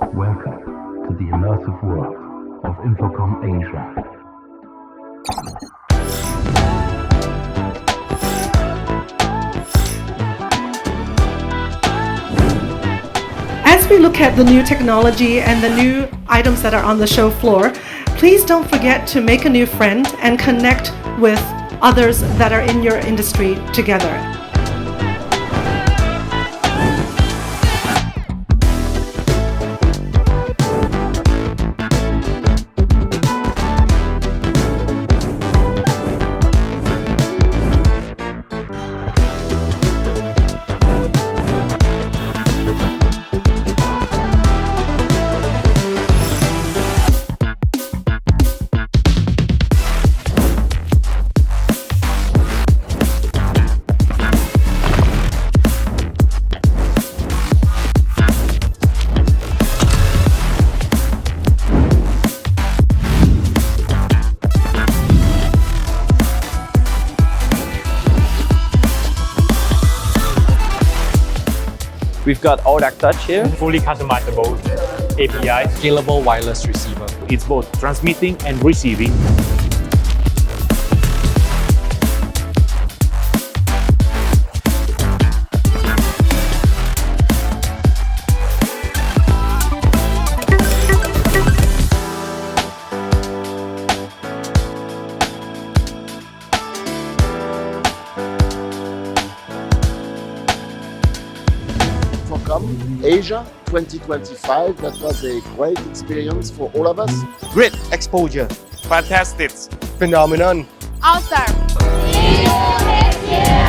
Welcome to the immersive world of InfoComm Asia. As we look at the new technology and the new items that are on the show floor, please don't forget to make a new friend and connect with others that are in your industry together. We've got all that touch here. Fully customizable API. Scalable wireless receiver. It's both transmitting and receiving. InfoComm Asia 2025. That was a great experience for all of us. Great exposure. Fantastic. Phenomenon. Awesome. See you next year.